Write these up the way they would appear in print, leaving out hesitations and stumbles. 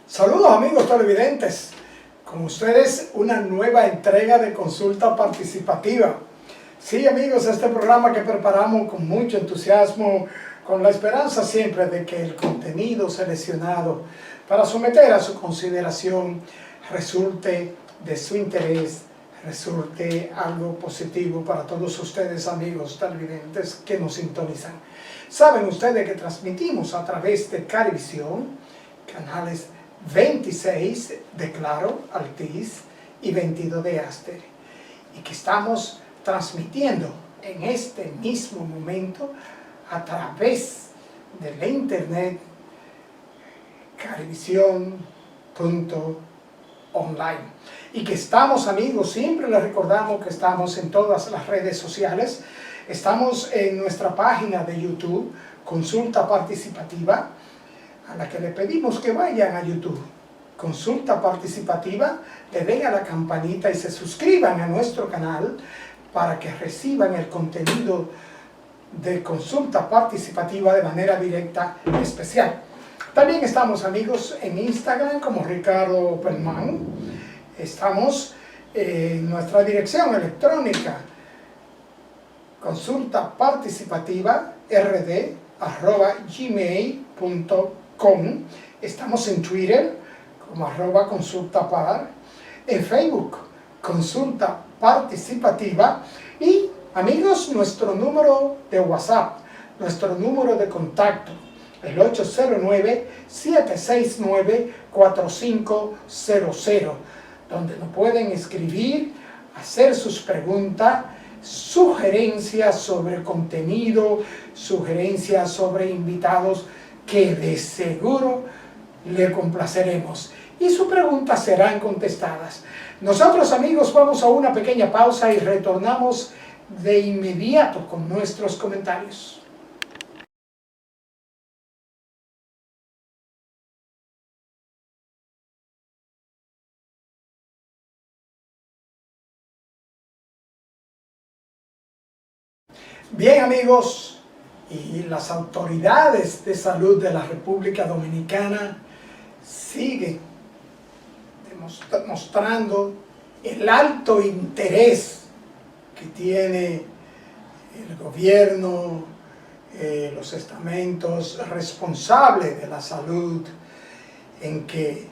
Saludos amigos televidentes, con ustedes una nueva entrega de Consulta Participativa. Sí amigos, este programa que preparamos con mucho entusiasmo, con la esperanza siempre de que el contenido seleccionado para someter a su consideración resulte de su interés, resulte algo positivo para todos ustedes amigos televidentes que nos sintonizan. Saben ustedes que transmitimos a través de Carivisión, canales 26 de Claro, Altiz y 22 de Aster, y que estamos transmitiendo en este mismo momento a través de la internet carivisión.online, y que estamos amigos, siempre les recordamos que estamos en todas las redes sociales. Estamos en nuestra página de YouTube, Consulta Participativa, a la que le pedimos que vayan a YouTube, Consulta Participativa, le den a la campanita y se suscriban a nuestro canal para que reciban el contenido de Consulta Participativa de manera directa y especial. También estamos amigos en Instagram como Ricardo Opelman. Estamos en nuestra dirección electrónica consultaparticipativa@gmail.com. Estamos en Twitter como @consultapar, en Facebook Consulta Participativa, y amigos, nuestro número de WhatsApp, nuestro número de contacto, el 809-769-4500, donde nos pueden escribir, hacer sus preguntas, sugerencias sobre el contenido, sugerencias sobre invitados, que de seguro le complaceremos y sus preguntas serán contestadas. Nosotros amigos vamos a una pequeña pausa y retornamos de inmediato con nuestros comentarios. Bien amigos, y las autoridades de salud de la República Dominicana siguen mostrando el alto interés que tiene el gobierno, los estamentos responsables de la salud, en que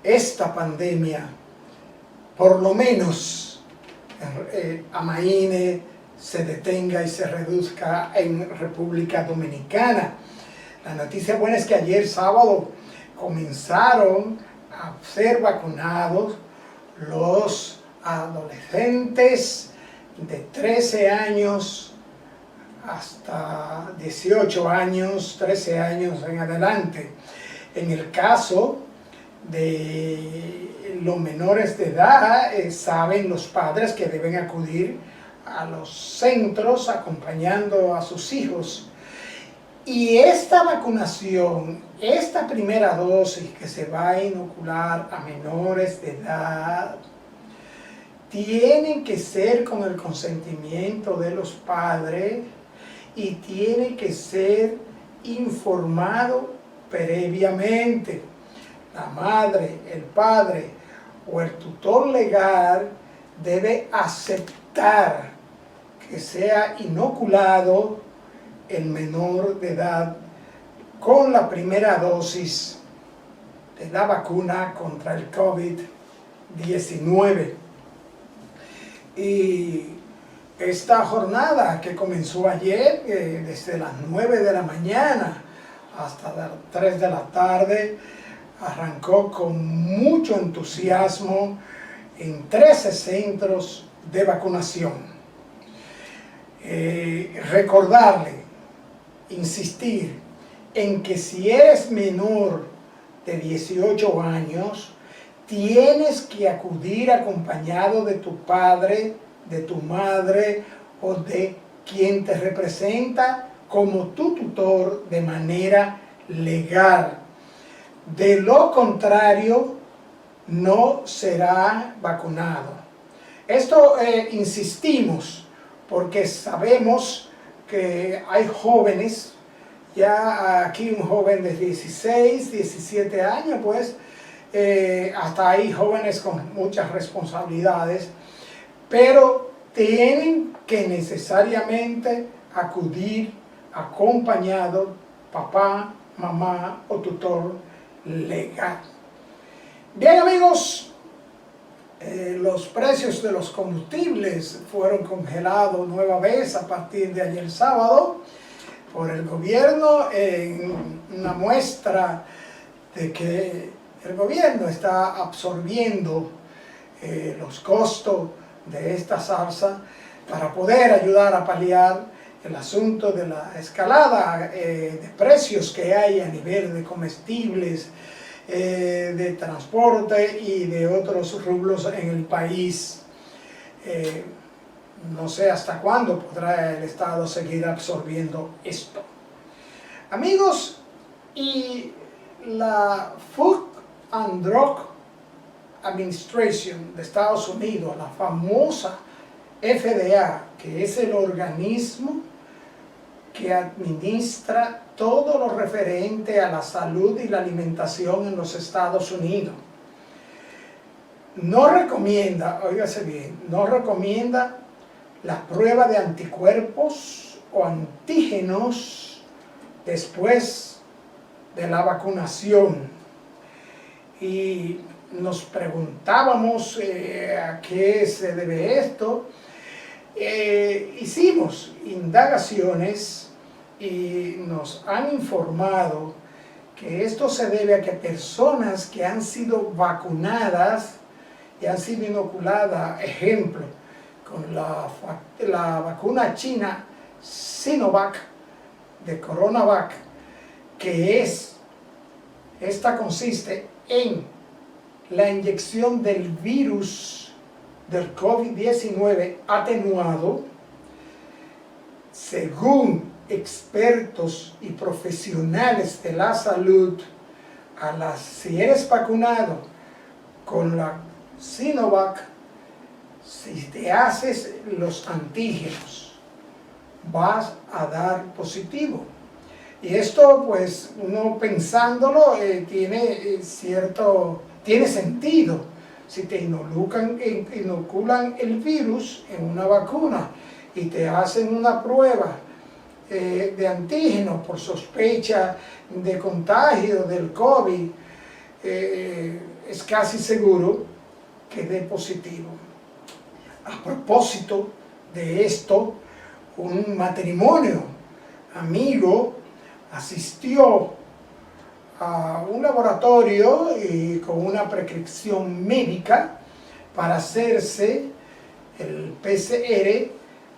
esta pandemia por lo menos amaine, se detenga y se reduzca en República Dominicana. La noticia buena es que ayer sábado comenzaron a ser vacunados los adolescentes de 13 años hasta 18 años, 13 años en adelante. En el caso de los menores de edad, saben los padres que deben acudir a los centros acompañando a sus hijos. Y esta vacunación, esta primera dosis que se va a inocular a menores de edad, tiene que ser con el consentimiento de los padres y tiene que ser informado previamente. La madre, el padre o el tutor legal debe aceptar que sea inoculado el menor de edad con la primera dosis de la vacuna contra el COVID-19. Y esta jornada que comenzó ayer, desde las 9 de la mañana hasta las 3 de la tarde, arrancó con mucho entusiasmo en 13 centros de vacunación. Recordarle, insistir en que si eres menor de 18 años, tienes que acudir acompañado de tu padre, de tu madre o de quien te representa como tu tutor de manera legal. De lo contrario, no será vacunado. Esto insistimos porque sabemos que hay jóvenes, ya aquí un joven de 16, 17 años, pues, hasta hay jóvenes con muchas responsabilidades, pero tienen que necesariamente acudir acompañado papá, mamá o tutor legal. Bien amigos, los precios de los combustibles fueron congelados nueva vez a partir de ayer sábado por el gobierno en una muestra de que el gobierno está absorbiendo los costos de esta salsa para poder ayudar a paliar el asunto de la escalada de precios que hay a nivel de comestibles, de transporte y de otros rubros en el país. No sé hasta cuándo podrá el Estado seguir absorbiendo esto. Amigos, y la Food and Drug Administration de Estados Unidos, la famosa FDA, que es el organismo que administra todo lo referente a la salud y la alimentación en los Estados Unidos, no recomienda, óigase bien, no recomienda la prueba de anticuerpos o antígenos después de la vacunación. Y nos preguntábamos a qué se debe esto. Hicimos indagaciones y nos han informado que esto se debe a que personas que han sido vacunadas y han sido inoculadas, ejemplo, con la vacuna china Sinovac de Coronavac, que esta consiste en la inyección del virus del COVID-19 atenuado, según expertos y profesionales de la salud, si eres vacunado con la Sinovac, si te haces los antígenos, vas a dar positivo. Y esto, pues, uno pensándolo, tiene sentido. Si te inoculan el virus en una vacuna y te hacen una prueba de antígeno por sospecha de contagio del COVID, es casi seguro que dé positivo. A propósito de esto, un matrimonio amigo asistió a un laboratorio con una prescripción médica para hacerse el PCR,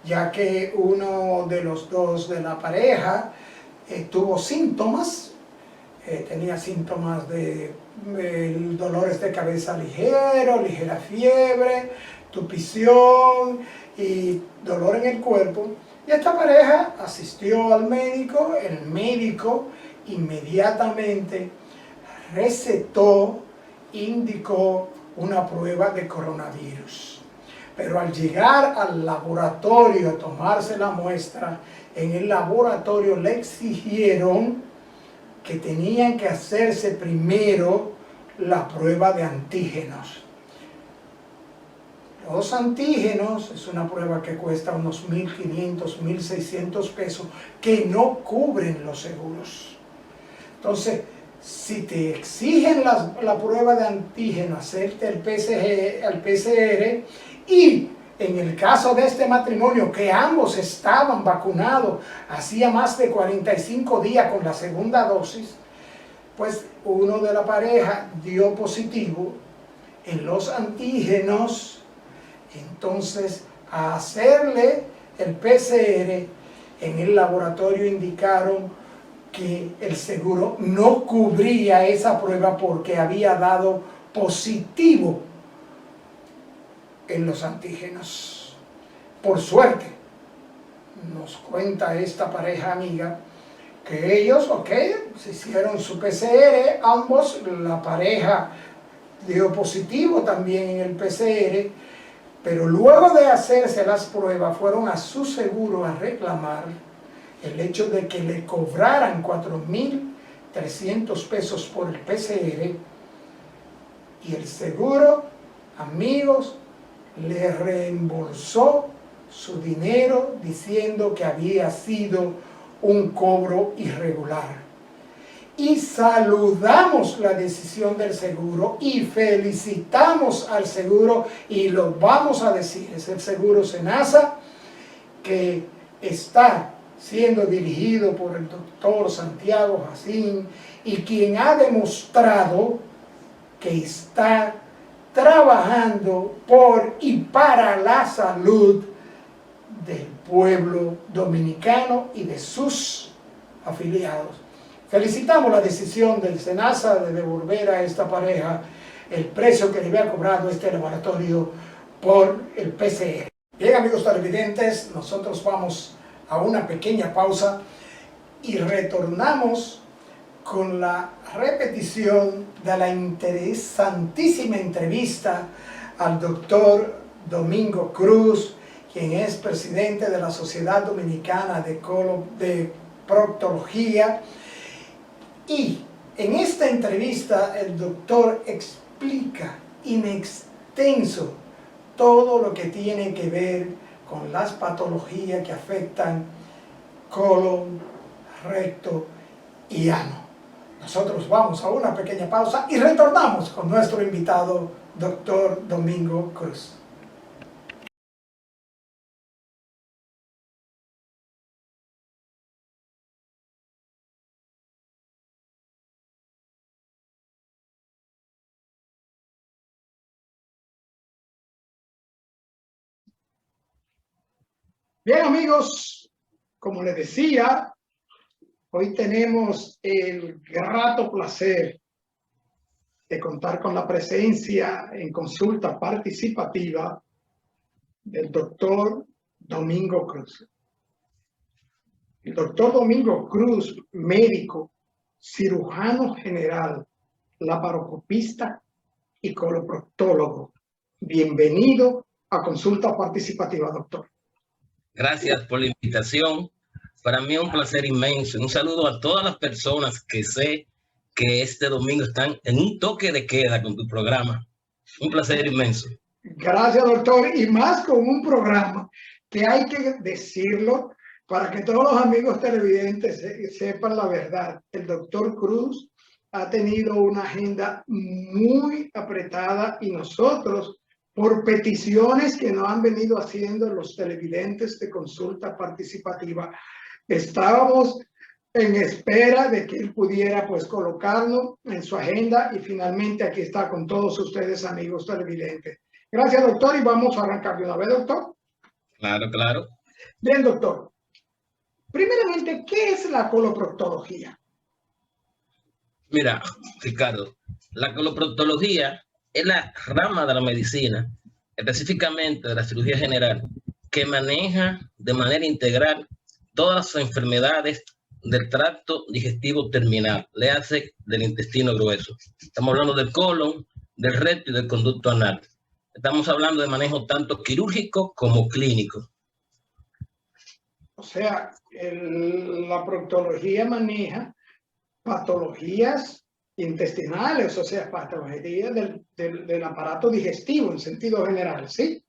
ya que uno de los dos de la pareja tuvo síntomas, tenía síntomas de dolores de cabeza ligero, ligera fiebre, tupición y dolor en el cuerpo. Y esta pareja asistió al médico, el médico inmediatamente recetó, indicó una prueba de coronavirus. Pero al llegar al laboratorio a tomarse la muestra, en el laboratorio le exigieron que tenían que hacerse primero la prueba de antígenos. Los antígenos es una prueba que cuesta unos 1.500, 1.600 pesos que no cubren los seguros. Entonces, si te exigen la prueba de antígeno, hacerte el PCR, y en el caso de este matrimonio, que ambos estaban vacunados hacía más de 45 días con la segunda dosis, pues uno de la pareja dio positivo en los antígenos. Entonces, a hacerle el PCR, en el laboratorio indicaron que el seguro no cubría esa prueba porque había dado positivo en los antígenos. Por suerte, nos cuenta esta pareja amiga, que ellos, se hicieron su PCR, ambos, la pareja dio positivo también en el PCR, pero luego de hacerse las pruebas fueron a su seguro a reclamar el hecho de que le cobraran 4.300 pesos por el PCR, Y el seguro, amigos, le reembolsó su dinero diciendo que había sido un cobro irregular. Y saludamos la decisión del seguro y felicitamos al seguro, y lo vamos a decir, es el seguro Senasa, que está siendo dirigido por el doctor Santiago Jacín, y quien ha demostrado que está trabajando por y para la salud del pueblo dominicano y de sus afiliados. Felicitamos la decisión del Senasa de devolver a esta pareja el precio que le había cobrado este laboratorio por el PCR. Bien, amigos televidentes, nosotros vamos a una pequeña pausa y retornamos con la repetición de la interesantísima entrevista al doctor Domingo Cruz, quien es presidente de la Sociedad Dominicana de Proctología. Y en esta entrevista el doctor explica in extenso todo lo que tiene que ver con las patologías que afectan colon, recto y ano. Nosotros vamos a una pequeña pausa y retornamos con nuestro invitado, doctor Domingo Cruz. Bien, amigos, como les decía, hoy tenemos el grato placer de contar con la presencia en consulta participativa del doctor Domingo Cruz. El doctor Domingo Cruz, médico, cirujano general, laparoscopista y coloproctólogo. Bienvenido a consulta participativa, doctor. Gracias por la invitación. Para mí es un placer inmenso. Un saludo a todas las personas que sé que este domingo están en un toque de queda con tu programa. Un placer inmenso. Gracias, doctor. Y más con un programa que hay que decirlo para que todos los amigos televidentes sepan la verdad. El doctor Cruz ha tenido una agenda muy apretada y nosotros, por peticiones que nos han venido haciendo los televidentes de consulta participativa, estábamos en espera de que él pudiera pues colocarlo en su agenda, y finalmente aquí está con todos ustedes, amigos televidentes. Gracias, doctor, y vamos a arrancar de una vez, doctor. Claro, claro. Bien, doctor. Primeramente, ¿qué es la coloproctología? Mira, Ricardo, la coloproctología es la rama de la medicina, específicamente de la cirugía general, que maneja de manera integral todas las enfermedades del tracto digestivo terminal, le hace del intestino grueso. Estamos hablando del colon, del recto y del conducto anal. Estamos hablando de manejo tanto quirúrgico como clínico. O sea, la proctología maneja patologías intestinales, o sea, patologías del aparato digestivo en sentido general, ¿sí?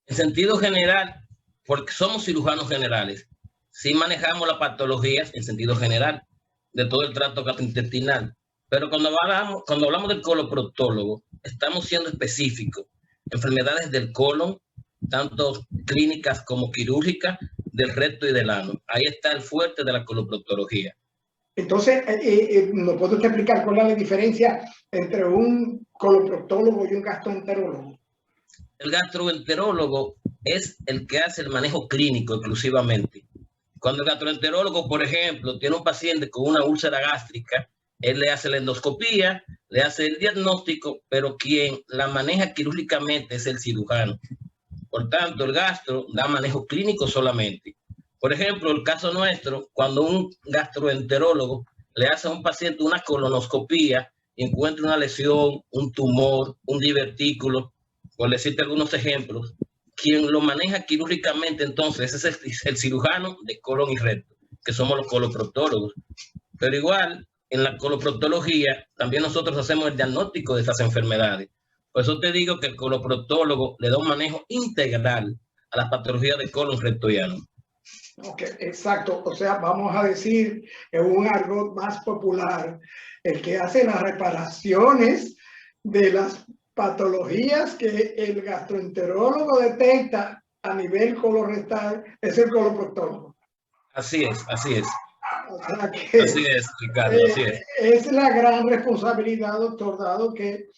En sentido general, porque somos cirujanos generales, sí manejamos las patologías en sentido general de todo el tracto gastrointestinal, pero cuando hablamos del coloproctólogo, estamos siendo específicos. Enfermedades del colon, tanto clínicas como quirúrgicas, del recto y del ano. Ahí está el fuerte de la coloproctología. Entonces, ¿nos puede usted explicar cuál es la diferencia entre un coloproctólogo y un gastroenterólogo? El gastroenterólogo es el que hace el manejo clínico exclusivamente. Cuando el gastroenterólogo, por ejemplo, tiene un paciente con una úlcera gástrica, él le hace la endoscopía, le hace el diagnóstico, pero quien la maneja quirúrgicamente es el cirujano. Por tanto, el gastro da manejo clínico solamente. Por ejemplo, el caso nuestro, cuando un gastroenterólogo le hace a un paciente una colonoscopía y encuentra una lesión, un tumor, un divertículo, por decirte algunos ejemplos, quien lo maneja quirúrgicamente entonces es el cirujano de colon y recto, que somos los coloproctólogos. Pero igual, en la coloproctología también nosotros hacemos el diagnóstico de esas enfermedades. Por eso te digo que el coloproctólogo le da un manejo integral a las patologías de colon, recto y ano. Ok, exacto. O sea, vamos a decir en un argot más popular, el que hace las reparaciones de las patologías que el gastroenterólogo detecta a nivel colorectal es el coloproctólogo. Así es, así es. O sea que, así es, Ricardo, así es. Es la gran responsabilidad, doctor, dado que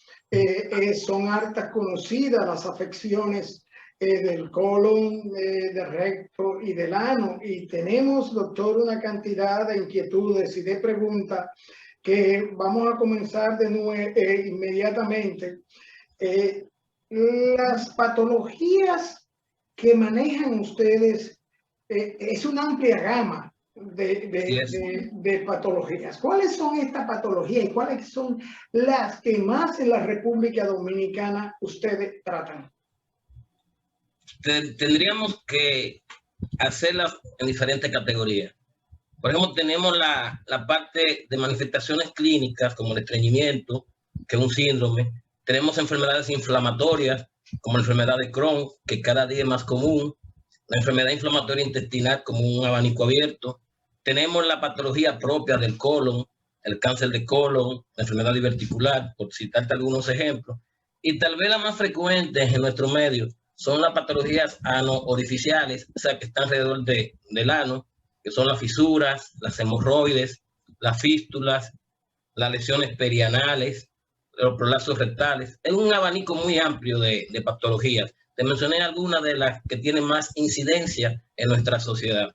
son hartas conocidas las afecciones del colon, del recto y del ano. Y tenemos, doctor, una cantidad de inquietudes y de preguntas que vamos a comenzar de nuevo inmediatamente. Las patologías que manejan ustedes es una amplia gama de patologías. ¿Cuáles son estas patologías y cuáles son las que más en la República Dominicana ustedes tratan? Tendríamos que hacerlas en diferentes categorías. Por ejemplo, tenemos la parte de manifestaciones clínicas como el estreñimiento, que es un síndrome. Tenemos enfermedades inflamatorias como la enfermedad de Crohn, que cada día es más común. La enfermedad inflamatoria intestinal como un abanico abierto. Tenemos la patología propia del colon, el cáncer de colon, la enfermedad diverticular, por citarte algunos ejemplos. Y tal vez la más frecuente en nuestro medio son las patologías ano-orificiales, o sea, que están alrededor del ano, que son las fisuras, las hemorroides, las fístulas, las lesiones perianales, los prolapsos rectales. Es un abanico muy amplio de patologías. Te mencioné algunas de las que tienen más incidencia en nuestra sociedad.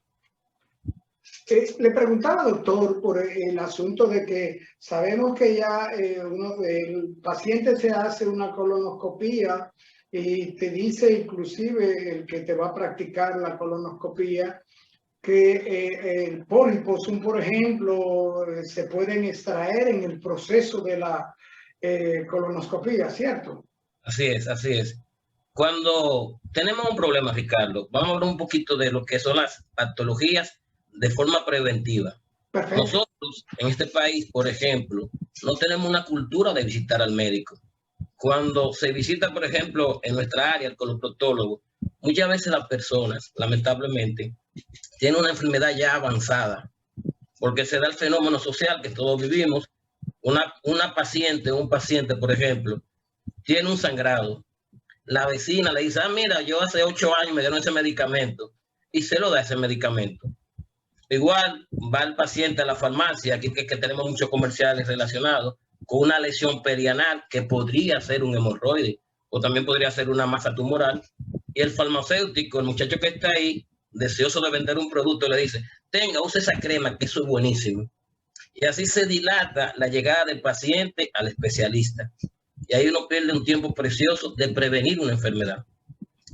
Le preguntaba, doctor, por el asunto de que sabemos que ya el paciente se hace una colonoscopía y te dice inclusive el que te va a practicar la colonoscopía que pólipos, por ejemplo, se pueden extraer en el proceso de la colonoscopía, ¿cierto? Así es, así es. Cuando tenemos un problema, Ricardo, vamos a hablar un poquito de lo que son las patologías de forma preventiva. Perfecto. Nosotros en este país, por ejemplo, no tenemos una cultura de visitar al médico. Cuando se visita, por ejemplo, en nuestra área, el coloproctólogo, muchas veces las personas, lamentablemente, tienen una enfermedad ya avanzada, porque se da el fenómeno social que todos vivimos. Una paciente, un paciente, por ejemplo, tiene un sangrado. La vecina le dice, mira, yo hace 8 años me dieron ese medicamento, y se lo da ese medicamento. Igual va el paciente a la farmacia, aquí que tenemos muchos comerciales relacionados, con una lesión perianal que podría ser un hemorroide o también podría ser una masa tumoral. Y el farmacéutico, el muchacho que está ahí, deseoso de vender un producto, le dice, tenga, use esa crema, que eso es buenísimo. Y así se dilata la llegada del paciente al especialista. Y ahí uno pierde un tiempo precioso de prevenir una enfermedad.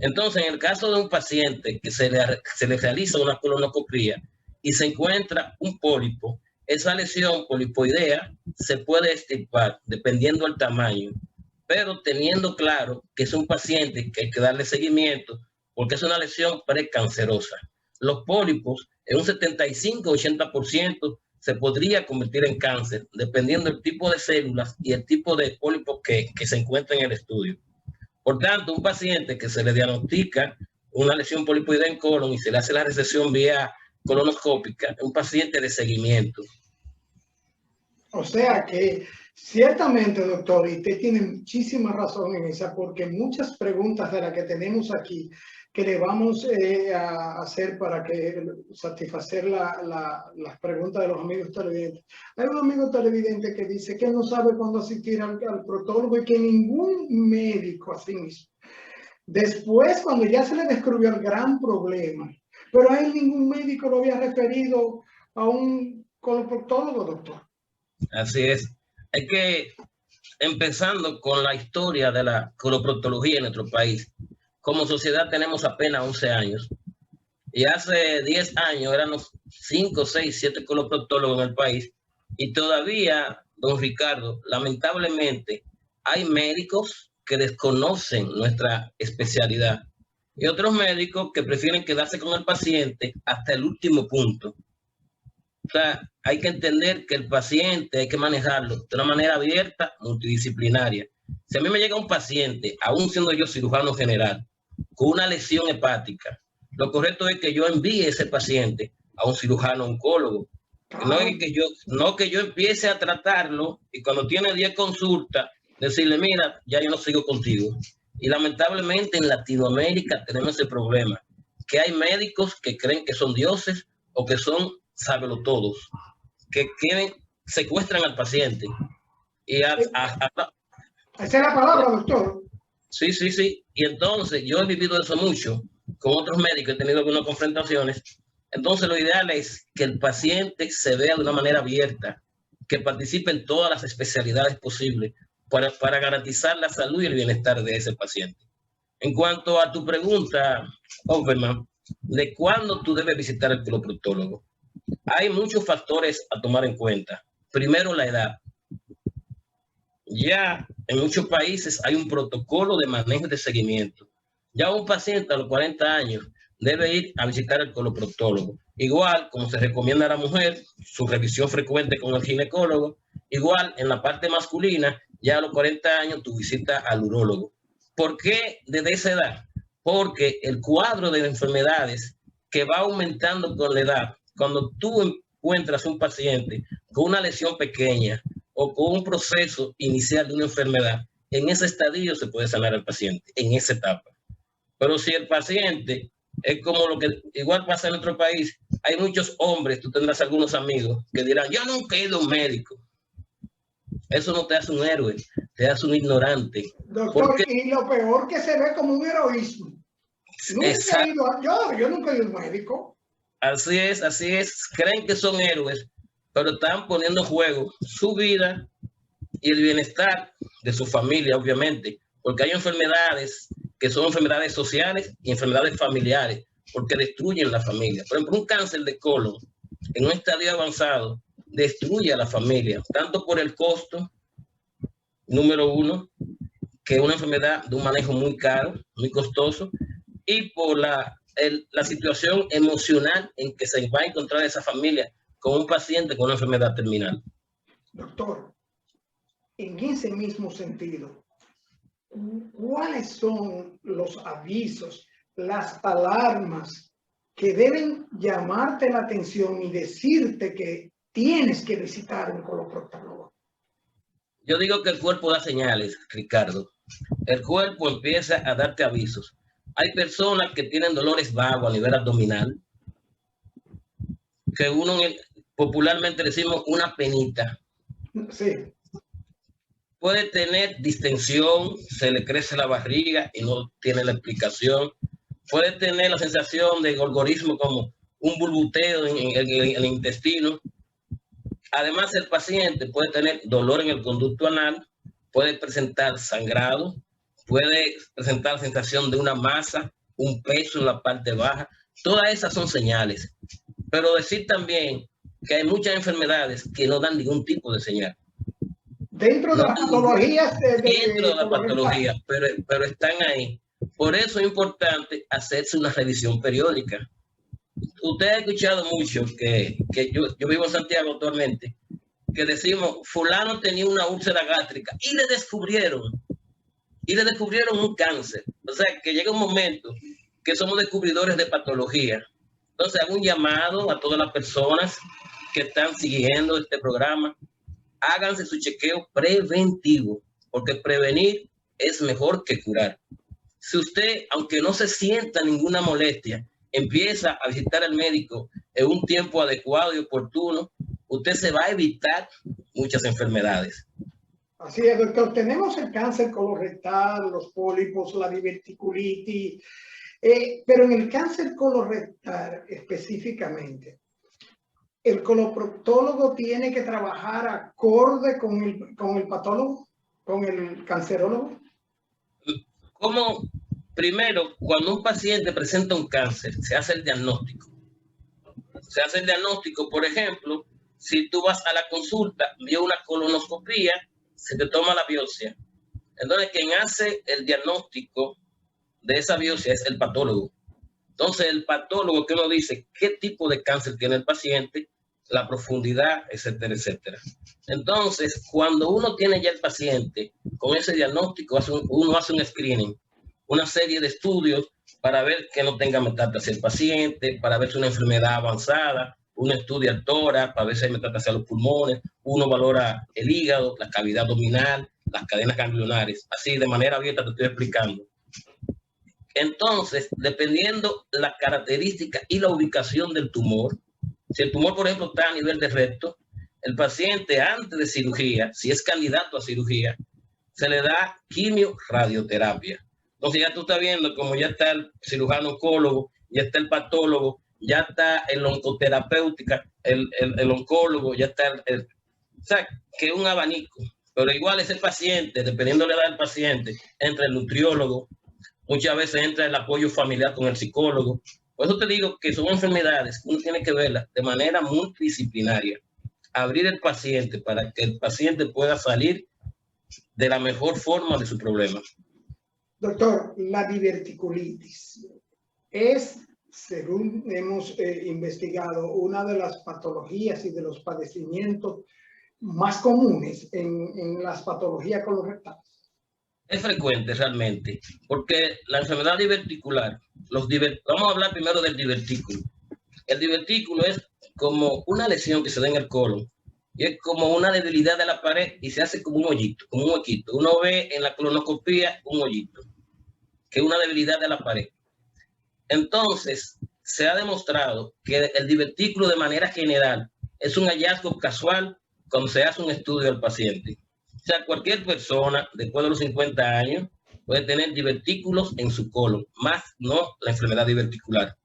Entonces, en el caso de un paciente que se le realiza una colonoscopía y se encuentra un pólipo, esa lesión polipoidea se puede extirpar dependiendo del tamaño, pero teniendo claro que es un paciente que hay que darle seguimiento porque es una lesión precancerosa. Los pólipos, en un 75-80%, se podría convertir en cáncer dependiendo del tipo de células y el tipo de pólipo que se encuentra en el estudio. Por tanto, un paciente que se le diagnostica una lesión polipoidea en colon y se le hace la resección vía colonoscópica, es un paciente de seguimiento. O sea que ciertamente, doctor, y usted tiene muchísima razón en esa, porque muchas preguntas de las que tenemos aquí que le vamos a hacer para que satisfacer las preguntas de los amigos televidentes. Hay un amigo televidente que dice que no sabe cuándo asistir al proctólogo y que ningún médico así mismo. Después, cuando ya se le descubrió el gran problema, pero a él ningún médico lo había referido a un coloproctólogo, doctor. Así es. Hay que, empezando con la historia de la coloproctología en nuestro país. Como sociedad tenemos apenas 11 años. Y hace 10 años éramos 5, 6, 7 coloproctólogos en el país. Y todavía, don Ricardo, lamentablemente, hay médicos que desconocen nuestra especialidad. Y otros médicos que prefieren quedarse con el paciente hasta el último punto. O sea, hay que entender que el paciente hay que manejarlo de una manera abierta, multidisciplinaria. Si a mí me llega un paciente, aún siendo yo cirujano general, con una lesión hepática, lo correcto es que yo envíe ese paciente a un cirujano oncólogo. No que yo empiece a tratarlo y cuando tiene 10 consultas, decirle, mira, ya yo no sigo contigo. Y lamentablemente en Latinoamérica tenemos ese problema, que hay médicos que creen que son dioses o que son sábelo todos, que secuestran al paciente. Y esa es la palabra, doctor. Sí, sí, sí. Y entonces yo he vivido eso mucho con otros médicos, he tenido algunas confrontaciones. Entonces lo ideal es que el paciente se vea de una manera abierta, que participe en todas las especialidades posibles para garantizar la salud y el bienestar de ese paciente. En cuanto a tu pregunta, Overman, ¿de cuándo tú debes visitar el coloproctólogo? Hay muchos factores a tomar en cuenta. Primero, la edad. Ya en muchos países hay un protocolo de manejo de seguimiento. Ya un paciente a los 40 años debe ir a visitar al coloproctólogo. Igual, como se recomienda a la mujer, su revisión frecuente con el ginecólogo. Igual, en la parte masculina, ya a los 40 años, tu visita al urólogo. ¿Por qué desde esa edad? Porque el cuadro de enfermedades que va aumentando con la edad, cuando tú encuentras un paciente con una lesión pequeña o con un proceso inicial de una enfermedad, en ese estadio se puede sanar al paciente, en esa etapa. Pero si el paciente es como lo que igual pasa en nuestro país, hay muchos hombres, tú tendrás algunos amigos que dirán, yo nunca he ido a un médico. Eso no te hace un héroe, te hace un ignorante. Doctor, porque... y lo peor que se ve como un heroísmo. Nunca he ido yo nunca he ido a un médico. Así es. Creen que son héroes, pero están poniendo en juego su vida y el bienestar de su familia, obviamente, porque hay enfermedades que son enfermedades sociales y enfermedades familiares, porque destruyen la familia. Por ejemplo, un cáncer de colon en un estadio avanzado destruye a la familia, tanto por el costo, número uno, que es una enfermedad de un manejo muy caro, muy costoso, y por la situación emocional en que se va a encontrar esa familia con un paciente con una enfermedad terminal. Doctor, en ese mismo sentido, ¿cuáles son los avisos, las alarmas que deben llamarte la atención y decirte que tienes que visitar un coloproctólogo? Yo digo que el cuerpo da señales, Ricardo. El cuerpo empieza a darte avisos. Hay personas que tienen dolores vagos a nivel abdominal, que uno popularmente decimos una penita. Sí. Puede tener distensión, se le crece la barriga y no tiene la explicación. Puede tener la sensación de gorgorismo como un bulbuteo en el intestino. Además, el paciente puede tener dolor en el conducto anal, puede presentar sangrado, puede presentar sensación de una masa, un peso en la parte baja. Todas esas son señales. Pero decir también que hay muchas enfermedades que no dan ningún tipo de señal. Dentro de las patologías. Dentro de la patología, pero están ahí. Por eso es importante hacerse una revisión periódica. Usted ha escuchado mucho que yo vivo en Santiago actualmente, que decimos, fulano tenía una úlcera gástrica y le descubrieron un cáncer. O sea, que llega un momento que somos descubridores de patología. Entonces, hago un llamado a todas las personas que están siguiendo este programa, háganse su chequeo preventivo, porque prevenir es mejor que curar. Si usted, aunque no se sienta ninguna molestia, empieza a visitar al médico en un tiempo adecuado y oportuno, usted se va a evitar muchas enfermedades. Así es, doctor. Tenemos el cáncer colorectal, los pólipos, la diverticulitis, pero en el cáncer colorectal específicamente, ¿el coloproctólogo tiene que trabajar acorde con el patólogo, con el cancerólogo? Como primero, cuando un paciente presenta un cáncer, se hace el diagnóstico. Se hace el diagnóstico, por ejemplo, si tú vas a la consulta, vio una colonoscopía, se te toma la biopsia. Entonces, quien hace el diagnóstico de esa biopsia es el patólogo. Entonces, el patólogo que nos dice qué tipo de cáncer tiene el paciente la profundidad, etcétera, etcétera. Entonces, cuando uno tiene ya el paciente con ese diagnóstico, uno hace un screening, una serie de estudios para ver que no tenga metástasis el paciente, para ver si es una enfermedad avanzada, uno estudia el tórax para ver si hay metástasis a los pulmones, uno valora el hígado, la cavidad abdominal, las cadenas ganglionares, así de manera abierta te estoy explicando. Entonces, dependiendo la característica y la ubicación del tumor, si el tumor, por ejemplo, está a nivel de recto, el paciente antes de cirugía, si es candidato a cirugía, se le da quimio-radioterapia. Entonces ya tú estás viendo como ya está el cirujano oncólogo, ya está el patólogo, ya está el oncoterapéutica, el oncólogo, ya está o sea, que es un abanico. Pero igual ese paciente, dependiendo de la edad del paciente, entra el nutriólogo, muchas veces entra el apoyo familiar con el psicólogo. Por eso te digo que son enfermedades que uno tiene que verlas de manera multidisciplinaria. Abrir el paciente para que el paciente pueda salir de la mejor forma de su problema. Doctor, la diverticulitis es, según hemos investigado, una de las patologías y de los padecimientos más comunes en las patologías colorectales. Es frecuente realmente, porque la enfermedad diverticular, vamos a hablar primero del divertículo. El divertículo es como una lesión que se da en el colon y es como una debilidad de la pared y se hace como un hoyito, como un huequito. Uno ve en la colonoscopía un hoyito, que es una debilidad de la pared. Entonces, se ha demostrado que el divertículo de manera general es un hallazgo casual cuando se hace un estudio al paciente. O sea, cualquier persona después de los 50 años puede tener divertículos en su colon, más no la enfermedad diverticular.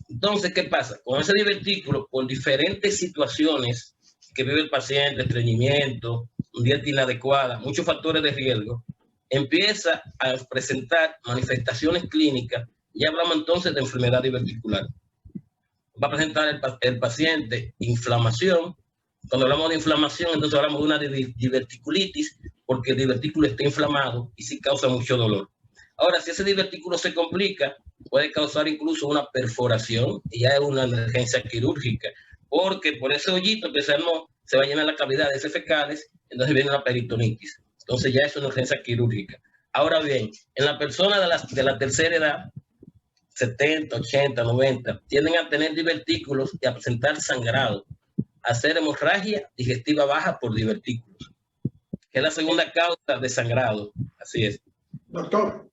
Entonces, ¿qué pasa? Con ese divertículo, por diferentes situaciones que vive el paciente, estreñimiento, dieta inadecuada, muchos factores de riesgo, empieza a presentar manifestaciones clínicas y hablamos entonces de enfermedad diverticular. Va a presentar el paciente inflamación. Cuando hablamos de inflamación, entonces hablamos de una diverticulitis, porque el divertículo está inflamado y sí causa mucho dolor. Ahora, si ese divertículo se complica, puede causar incluso una perforación y ya es una emergencia quirúrgica, porque por ese hoyito que se armó, se va a llenar la cavidad de heces fecales, entonces viene una peritonitis. Entonces ya es una urgencia quirúrgica. Ahora bien, en la persona de la tercera edad, 70, 80, 90, tienden a tener divertículos y a presentar sangrado, a hacer hemorragia digestiva baja por divertículos, que es la segunda causa de sangrado. Así es. Doctor,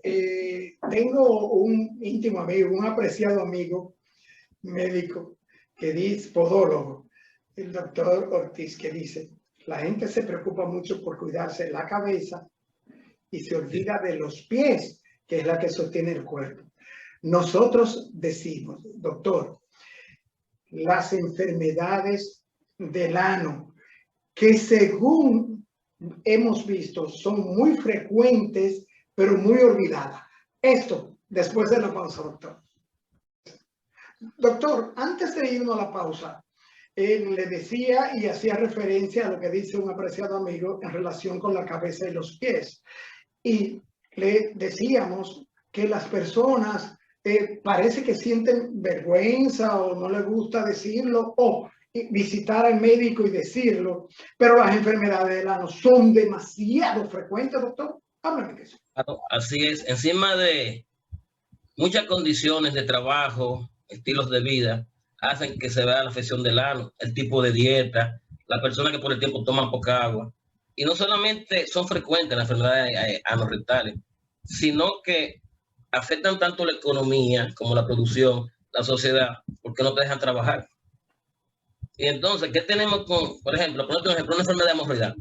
tengo un íntimo amigo, un apreciado amigo médico, que dice, podólogo, el doctor Ortiz, que dice, la gente se preocupa mucho por cuidarse la cabeza y se olvida de los pies, que es la que sostiene el cuerpo. Nosotros decimos, doctor, las enfermedades del ano, que según hemos visto son muy frecuentes, pero muy olvidadas. Esto después de la pausa, doctor. Doctor, antes de irnos a la pausa, le decía y hacía referencia a lo que dice un apreciado amigo en relación con la cabeza y los pies. Y le decíamos que las personas parece que sienten vergüenza o no les gusta decirlo o visitar al médico y decirlo, pero las enfermedades del ano son demasiado frecuentes, doctor. Háblame de eso. Así es, encima de muchas condiciones de trabajo, estilos de vida, hacen que se vea la afección del ano, el tipo de dieta, las personas que por el tiempo toman poca agua. Y no solamente son frecuentes las enfermedades anorrectales, sino que afectan tanto la economía como la producción, la sociedad, porque no te dejan trabajar. Y entonces, ¿qué tenemos con, por ejemplo, una enfermedad hemorroidal?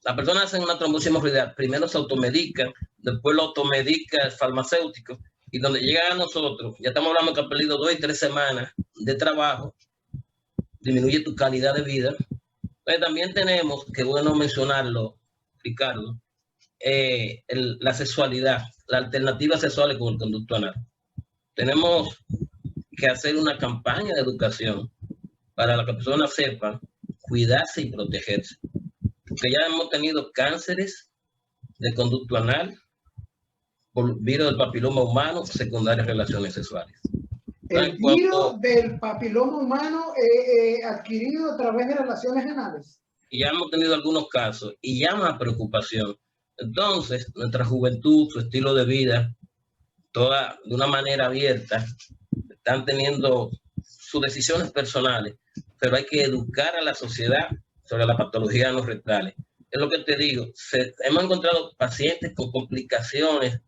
Las personas hacen una trombosis hemorroidal, primero se automedican, después lo automedica el farmacéutico, y donde llegan a nosotros, ya estamos hablando que ha perdido 2 y 3 semanas de trabajo, disminuye tu calidad de vida. Pero también tenemos, que bueno mencionarlo, Ricardo, la sexualidad, la alternativa sexual con el conducto anal. Tenemos que hacer una campaña de educación para que las personas sepan cuidarse y protegerse. Porque ya hemos tenido cánceres de conducto anal por virus del papiloma humano secundarias relaciones sexuales. El virus del papiloma humano adquirido a través de relaciones anales. Y ya hemos tenido algunos casos y llama preocupación. Entonces, nuestra juventud, su estilo de vida, toda de una manera abierta, están teniendo sus decisiones personales, pero hay que educar a la sociedad sobre la patología no rectales. Es lo que te digo, hemos encontrado pacientes con complicaciones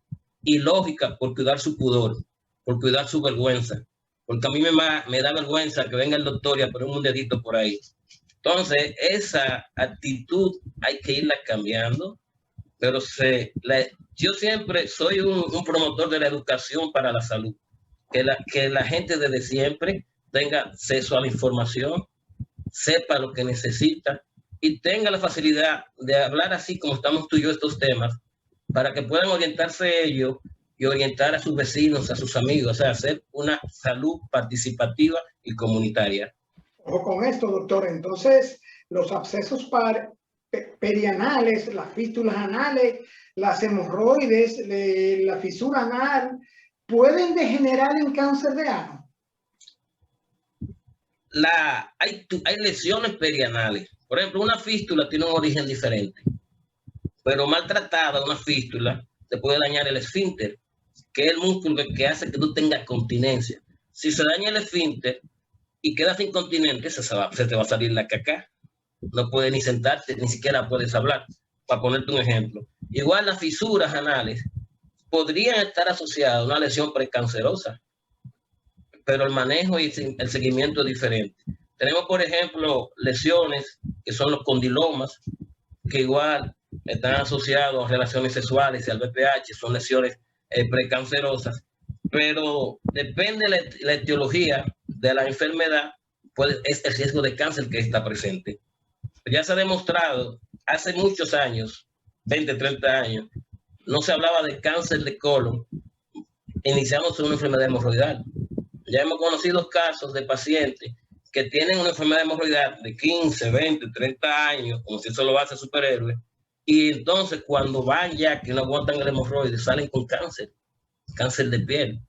ilógicas por cuidar su pudor, por cuidar su vergüenza, porque a mí me da vergüenza que venga el doctor y a poner un dedito por ahí. Entonces, esa actitud hay que irla cambiando, pero yo siempre soy un promotor de la educación para la salud, que la gente desde siempre tenga acceso a la información, sepa lo que necesita y tenga la facilidad de hablar así como estamos tú y yo estos temas, para que puedan orientarse ellos y orientar a sus vecinos, a sus amigos, o sea, hacer una salud participativa y comunitaria. Ojo con esto, doctor. Entonces, los abscesos perianales, las fístulas anales, las hemorroides, la fisura anal, ¿pueden degenerar en cáncer de ano? Hay lesiones perianales. Por ejemplo, una fístula tiene un origen diferente, pero maltratada una fístula te puede dañar el esfínter, que es el músculo que hace que tú tengas continencia. Si se daña el esfínter y quedas incontinente, se te va a salir la caca. No puedes ni sentarte, ni siquiera puedes hablar, para ponerte un ejemplo. Igual las fisuras anales podrían estar asociadas a una lesión precancerosa, pero el manejo y el seguimiento es diferente. Tenemos, por ejemplo, lesiones que son los condilomas, que igual están asociados a relaciones sexuales y al BPH, son lesiones precancerosas, pero depende de la etiología de la enfermedad, es el riesgo de cáncer que está presente. Ya se ha demostrado, hace muchos años, 20, 30 años, no se hablaba de cáncer de colon, iniciándose una enfermedad hemorroidal. Ya hemos conocido casos de pacientes que tienen una enfermedad hemorroidal de 15, 20, 30 años, como si eso lo hace superhéroe, y entonces cuando van ya que no aguantan el hemorroide, salen con cáncer de piel.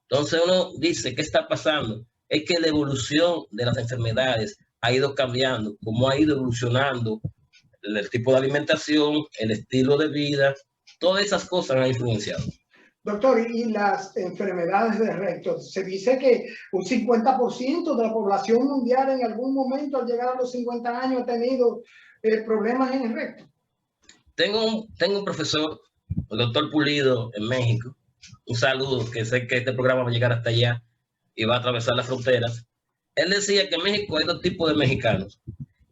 Entonces uno dice, ¿qué está pasando? Es que la evolución de las enfermedades ha ido cambiando, como ha ido evolucionando el tipo de alimentación, el estilo de vida, todas esas cosas han influenciado. Doctor, y las enfermedades de recto, se dice que un 50% de la población mundial en algún momento al llegar a los 50 años ha tenido problemas en el recto. Tengo un profesor, el doctor Pulido, en México. Un saludo, que sé que este programa va a llegar hasta allá y va a atravesar las fronteras. Él decía que en México hay dos tipos de mexicanos: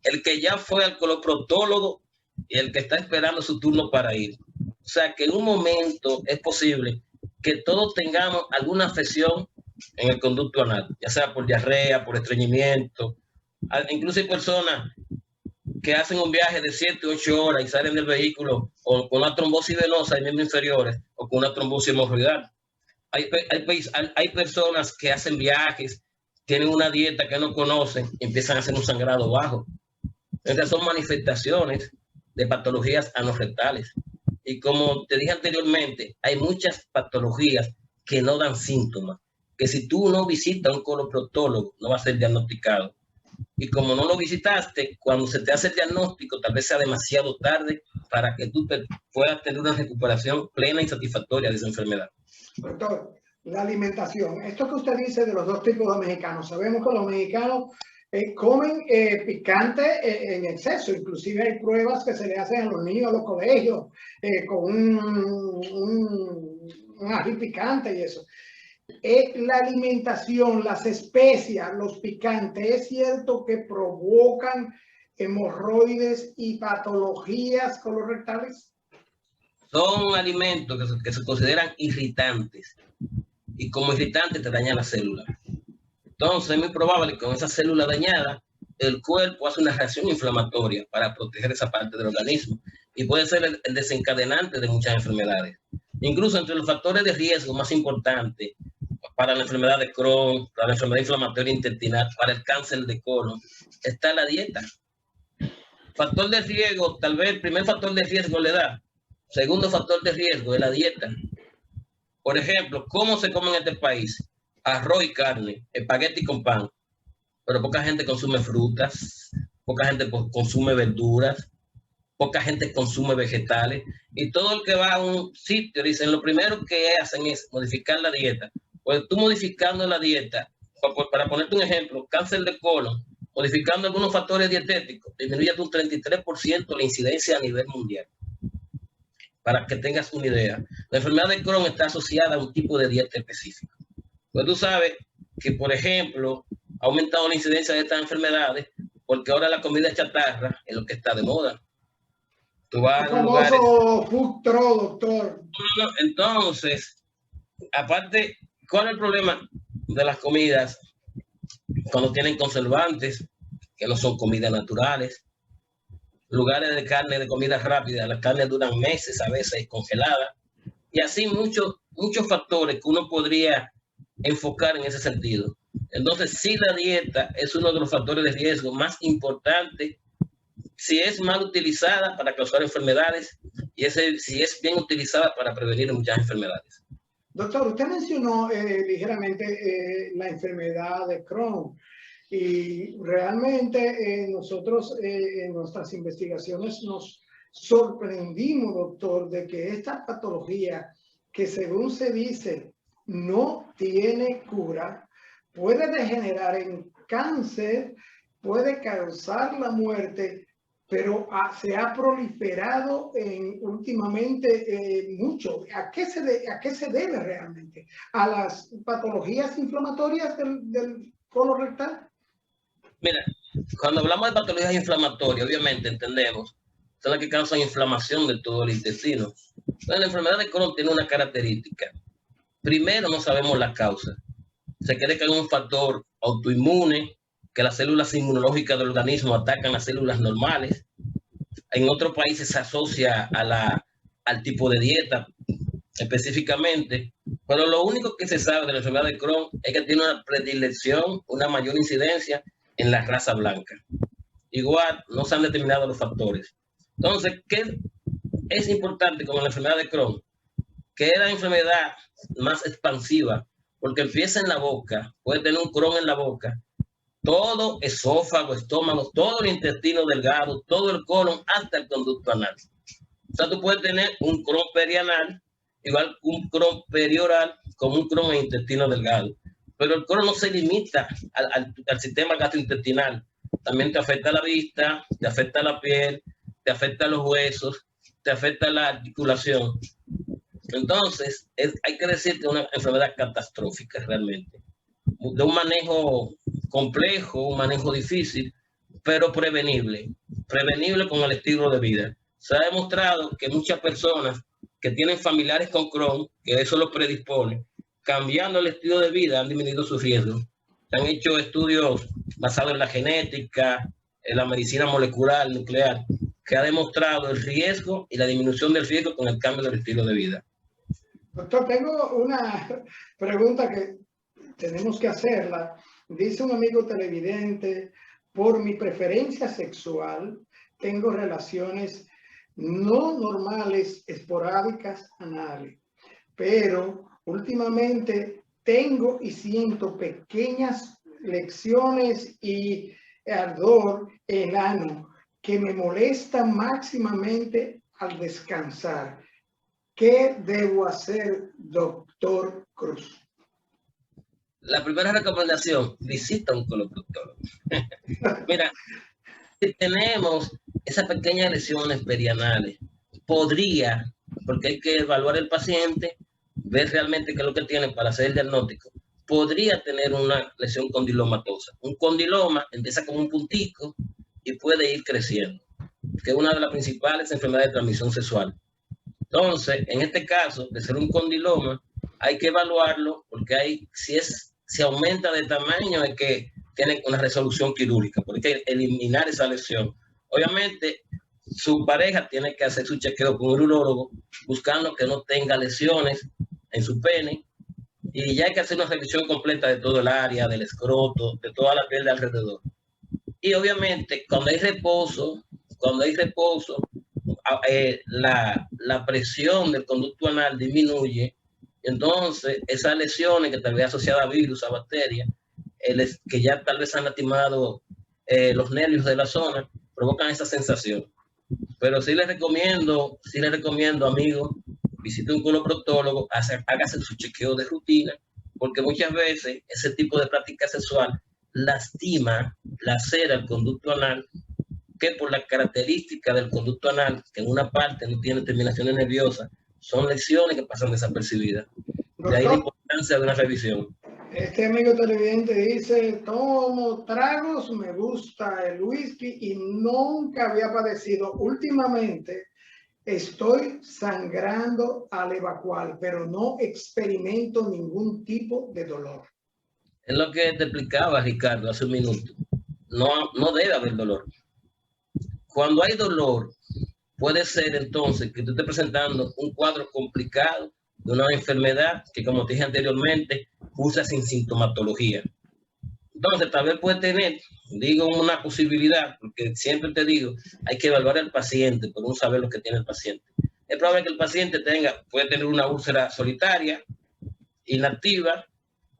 el que ya fue al coloproctólogo y el que está esperando su turno para ir. O sea que en un momento es posible que todos tengamos alguna afección en el conducto anal, ya sea por diarrea, por estreñimiento. Incluso hay personas que hacen un viaje de 7 u 8 horas y salen del vehículo con una trombosis venosa y miembros inferiores o con una trombosis hemorroidal. Hay personas que hacen viajes, tienen una dieta que no conocen y empiezan a hacer un sangrado bajo. Estas son manifestaciones de patologías anorrectales. Y como te dije anteriormente, hay muchas patologías que no dan síntomas, que si tú no visitas a un coloproctólogo no va a ser diagnosticado. Y como no lo visitaste, cuando se te hace el diagnóstico, tal vez sea demasiado tarde para que tú puedas tener una recuperación plena y satisfactoria de esa enfermedad. Doctor, la alimentación. Esto que usted dice de los dos tipos de mexicanos, sabemos que los mexicanos comen picante en exceso. Inclusive hay pruebas que se le hacen a los niños a los colegios con un ají picante y eso. La alimentación, las especias, los picantes, ¿es cierto que provocan hemorroides y patologías colorectales? Son alimentos que se consideran irritantes y como irritantes te dañan las células. Entonces es muy probable que con esa célula dañada el cuerpo hace una reacción inflamatoria para proteger esa parte del organismo y puede ser el desencadenante de muchas enfermedades. Incluso entre los factores de riesgo más importantes para la enfermedad de Crohn, para la enfermedad inflamatoria intestinal, para el cáncer de colon, está la dieta. Factor de riesgo, tal vez el primer factor de riesgo es la edad. Segundo factor de riesgo es la dieta. Por ejemplo, ¿cómo se come en este país? arroz y carne, espagueti con pan, pero poca gente consume frutas, poca gente consume verduras, poca gente consume vegetales, y todo el que va a un sitio dicen lo primero que hacen es modificar la dieta. Pues tú modificando la dieta, para ponerte un ejemplo, cáncer de colon, modificando algunos factores dietéticos, disminuye un 33% la incidencia a nivel mundial. Para que tengas una idea, la enfermedad de Crohn está asociada a un tipo de dieta específico. Pues tú sabes que, por ejemplo, ha aumentado la incidencia de estas enfermedades porque ahora la comida chatarra es lo que está de moda. Tú vas el famoso food truck, doctor. Entonces, aparte, ¿cuál es el problema de las comidas cuando tienen conservantes, que no son comidas naturales? Lugares de carne, de comida rápida, las carnes duran meses a veces congeladas, y así muchos factores que uno podría enfocar en ese sentido. Entonces, sí, la dieta es uno de los factores de riesgo más importantes si es mal utilizada para causar enfermedades y si es bien utilizada para prevenir muchas enfermedades. Doctor, usted mencionó ligeramente la enfermedad de Crohn y realmente nosotros en nuestras investigaciones nos sorprendimos, doctor, de que esta patología que según se dice no tiene cura, puede degenerar en cáncer, puede causar la muerte, pero se ha proliferado últimamente mucho. ¿A qué se debe realmente? ¿A las patologías inflamatorias del colon rectal? Mira, cuando hablamos de patologías inflamatorias, obviamente entendemos, son las que causan inflamación de todo el intestino. Entonces, la enfermedad de Crohn tiene una característica. Primero, no sabemos la causa. Se cree que es un factor autoinmune, que las células inmunológicas del organismo atacan las células normales. En otros países se asocia al tipo de dieta específicamente, pero lo único que se sabe de la enfermedad de Crohn es que tiene una predilección, una mayor incidencia en la raza blanca. Igual, no se han determinado los factores. Entonces, ¿qué es importante con la enfermedad de Crohn? Que es la enfermedad más expansiva, porque empieza en la boca, puede tener un Crohn en la boca, todo esófago, estómago, todo el intestino delgado, todo el colon, hasta el conducto anal. O sea, tú puedes tener un Crohn perianal, igual un Crohn perioral, como un Crohn en intestino delgado. Pero el Crohn no se limita al sistema gastrointestinal. También te afecta la vista, te afecta la piel, te afecta los huesos, te afecta la articulación. Entonces, hay que decir que es una enfermedad catastrófica realmente. De un manejo complejo, un manejo difícil, pero prevenible. Prevenible con el estilo de vida. Se ha demostrado que muchas personas que tienen familiares con Crohn, que eso los predispone, cambiando el estilo de vida han disminuido su riesgo. Se han hecho estudios basados en la genética, en la medicina molecular, nuclear, que ha demostrado el riesgo y la disminución del riesgo con el cambio del estilo de vida. Doctor, tengo una pregunta que tenemos que hacerla. Dice un amigo televidente, por mi preferencia sexual, tengo relaciones no normales, esporádicas, anales, pero últimamente tengo y siento pequeñas lesiones y ardor en ano que me molesta máximamente al descansar. ¿Qué debo hacer, doctor Cruz? La primera recomendación, visita a un coloproctólogo. Mira, si tenemos esas pequeñas lesiones perianales, podría, porque hay que evaluar el paciente, ver realmente qué es lo que tiene para hacer el diagnóstico, podría tener una lesión condilomatosa. Un condiloma empieza como un puntico y puede ir creciendo, que es una de las principales enfermedades de transmisión sexual. Entonces, en este caso, de ser un condiloma, hay que evaluarlo porque si aumenta de tamaño es que tiene una resolución quirúrgica, porque hay que eliminar esa lesión. Obviamente, su pareja tiene que hacer su chequeo con un urólogo, buscando que no tenga lesiones en su pene, y ya hay que hacer una revisión completa de todo el área, del escroto, de toda la piel de alrededor. Y obviamente, cuando hay reposo, la presión del conducto anal disminuye Entonces, esas lesiones que tal vez asociadas a virus, a bacterias, que ya tal vez han lastimado los nervios de la zona, provocan esa sensación. Pero sí les recomiendo, amigo, visite un coloproctólogo, hágase su chequeo de rutina, porque muchas veces ese tipo de práctica sexual lastima, lacera el conducto anal, que por la característica del conducto anal, que en una parte no tiene terminaciones nerviosas, son lesiones que pasan desapercibidas. De ahí la importancia de una revisión. Este amigo televidente dice, tomo tragos, me gusta el whisky y nunca había padecido. Últimamente estoy sangrando al evacuar, pero no experimento ningún tipo de dolor. Es lo que te explicaba Ricardo hace un minuto. No debe haber dolor. Cuando hay dolor, puede ser entonces que tú estés presentando un cuadro complicado de una enfermedad que, como te dije anteriormente, cursa sin sintomatología. Entonces, tal vez puede tener, digo, una posibilidad, porque siempre te digo, hay que evaluar al paciente, por no saber lo que tiene el paciente. Es probable que el paciente puede tener una úlcera solitaria, inactiva,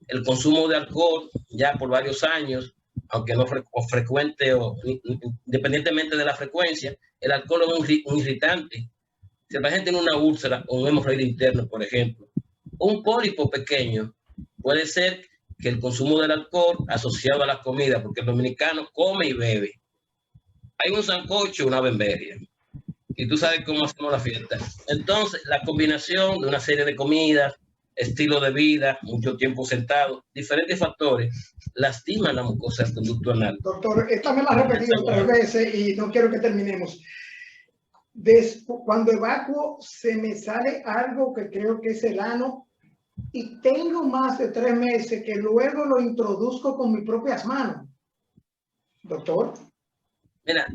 el consumo de alcohol ya por varios años, aunque no frecuente o independientemente de la frecuencia, el alcohol es un irritante. Si el paciente tiene una úlcera o un hemorroide interno, por ejemplo, o un pólipo pequeño, puede ser que el consumo del alcohol asociado a la comida, porque el dominicano come y bebe. Hay un sancocho, una bemberia, y tú sabes cómo hacemos la fiesta. Entonces, la combinación de una serie de comidas, estilo de vida, mucho tiempo sentado, diferentes factores, lastiman la mucosa del conducto anal. Doctor, esta me la ha repetido 3 veces y no quiero que terminemos. Cuando evacuo, se me sale algo que creo que es el ano y tengo más de 3 meses que luego lo introduzco con mis propias manos. Doctor. Mira,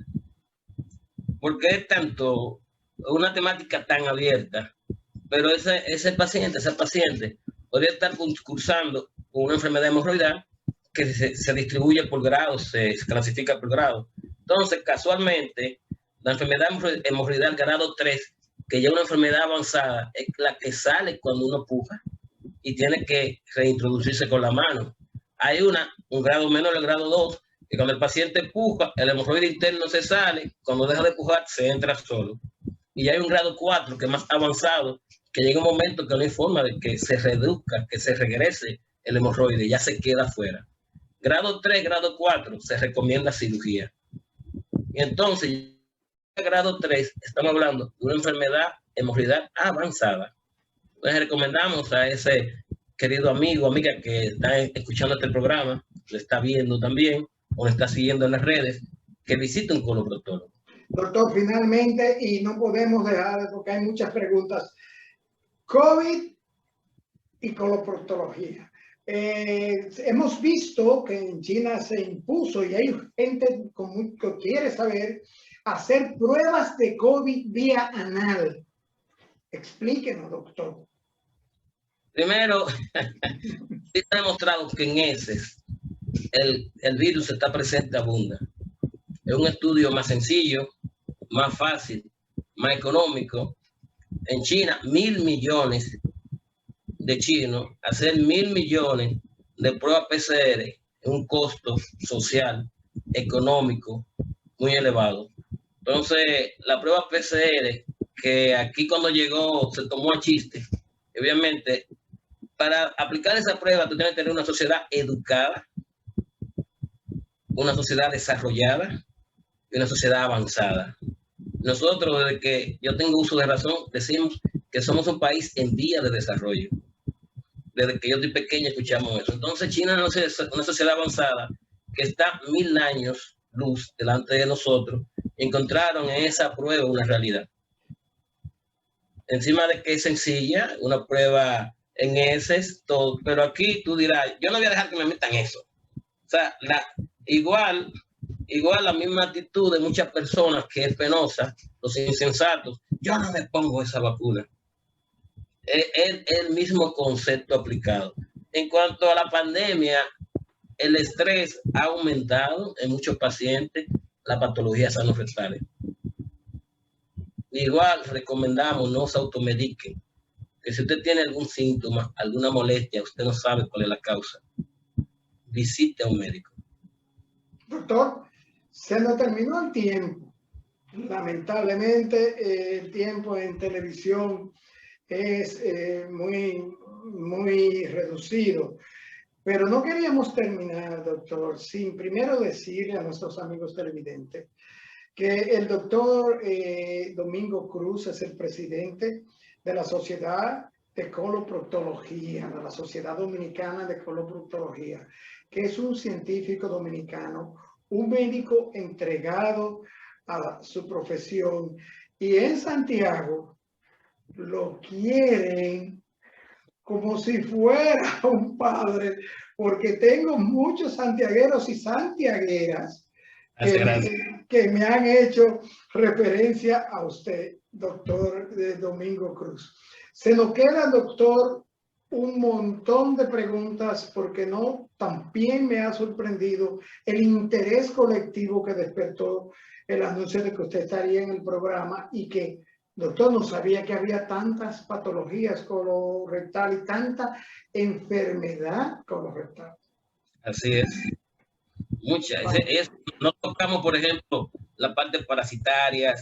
porque es tanto una temática tan abierta, pero ese paciente, esa paciente podría estar cursando con una enfermedad hemorroidal que se distribuye por grados, se clasifica por grados. Entonces, casualmente, la enfermedad hemorroidal grado 3, que ya es una enfermedad avanzada, es la que sale cuando uno puja y tiene que reintroducirse con la mano. Hay un grado menor, el grado 2, que cuando el paciente puja, el hemorroide interno se sale, cuando deja de pujar, se entra solo. Y hay un grado 4, que es más avanzado, que llega un momento que no hay forma de que se reduzca, que se regrese el hemorroide, ya se queda afuera. Grado 3, grado 4, se recomienda cirugía. Y entonces, grado 3, estamos hablando de una enfermedad hemorroidal avanzada. Entonces, recomendamos a ese querido amigo, amiga que está escuchando este programa, lo está viendo también, o lo está siguiendo en las redes, que visite un coloproctólogo. Doctor, finalmente, y no podemos dejar, porque hay muchas preguntas, COVID y coloproctología. Hemos visto que en China se impuso y hay gente que quiere saber hacer pruebas de COVID vía anal. Explíquenos, doctor. Primero, está demostrado que en heces el virus está presente, abunda. Es un estudio más sencillo, más fácil, más económico. En China, 1.000 millones de chinos, hacer 1.000 millones de pruebas PCR es un costo social, económico, muy elevado. Entonces, la prueba PCR, que aquí cuando llegó se tomó a chiste, obviamente, para aplicar esa prueba tú tienes que tener una sociedad educada, una sociedad desarrollada y una sociedad avanzada. Nosotros, desde que yo tengo uso de razón, decimos que somos un país en vía de desarrollo. Desde que yo estoy pequeño escuchamos eso. Entonces China es una sociedad avanzada que está 1.000 años luz delante de nosotros. Encontraron en esa prueba una realidad. Encima de que es sencilla, una prueba en heces, todo. Pero aquí tú dirás, yo no voy a dejar que me metan eso. O sea, igual la misma actitud de muchas personas que es penosa, los insensatos, yo no me pongo esa vacuna. Es el mismo concepto aplicado. En cuanto a la pandemia, el estrés ha aumentado en muchos pacientes las patologías sanorectales. Igual recomendamos no se automediquen, que si usted tiene algún síntoma, alguna molestia, usted no sabe cuál es la causa, visite a un médico. Doctor, se nos terminó el tiempo. Lamentablemente, el tiempo en televisión es muy reducido. Pero no queríamos terminar, doctor, sin primero decirle a nuestros amigos televidentes que el doctor Domingo Cruz es el presidente de la Sociedad de Coloproctología, de la Sociedad Dominicana de Coloproctología, que es un científico dominicano, un médico entregado a su profesión. Y en Santiago lo quieren como si fuera un padre, porque tengo muchos santiagueros y santiagueras que me han hecho referencia a usted, doctor Domingo Cruz. Se nos queda, doctor, un montón de preguntas porque también me ha sorprendido el interés colectivo que despertó el anuncio de que usted estaría en el programa y que, doctor, no sabía que había tantas patologías colorectal y tanta enfermedad colorectal. Así es. Muchas. No tocamos, por ejemplo, la parte parasitaria,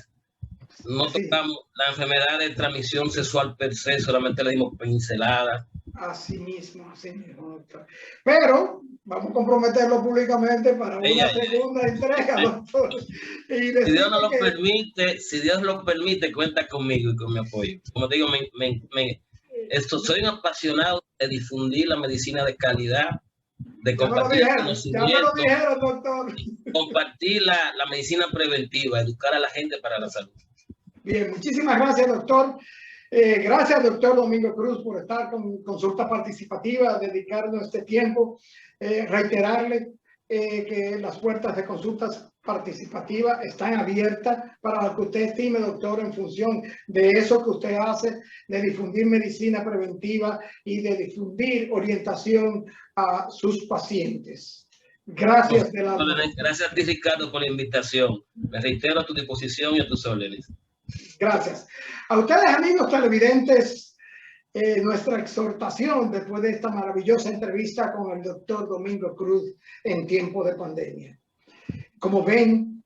no tocamos la enfermedad de transmisión sexual per se, solamente le dimos pinceladas. Así mismo, doctor. Pero vamos a comprometerlo públicamente para una segunda entrega, doctor. Y si Dios no lo permite, si Dios lo permite, cuenta conmigo y con mi apoyo. Como te digo, soy un apasionado de difundir la medicina de calidad, de compartir el conocimiento, doctor. Compartir la medicina preventiva, educar a la gente para la salud. Bien, muchísimas gracias, doctor. Gracias, doctor Domingo Cruz, por estar con Consulta Participativa, dedicarnos este tiempo. Reiterarle que las puertas de consultas participativas están abiertas para lo que usted estime, doctor, en función de eso que usted hace, de difundir medicina preventiva y de difundir orientación a sus pacientes. Gracias. Gracias a ti, Ricardo, por la invitación. Me reitero a tu disposición y a tus órdenes. Gracias. A ustedes, amigos televidentes, nuestra exhortación después de esta maravillosa entrevista con el doctor Domingo Cruz en tiempo de pandemia. Como ven,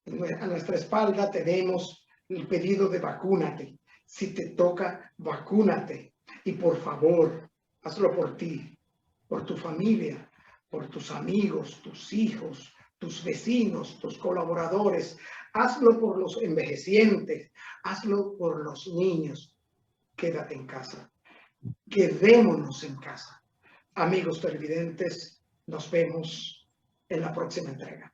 a nuestra espalda tenemos el pedido de vacúnate. Si te toca, vacúnate. Y por favor, hazlo por ti, por tu familia, por tus amigos, tus hijos, tus vecinos, tus colaboradores. Hazlo por los envejecientes, hazlo por los niños. Quédate en casa. Quedémonos en casa. Amigos televidentes, nos vemos en la próxima entrega.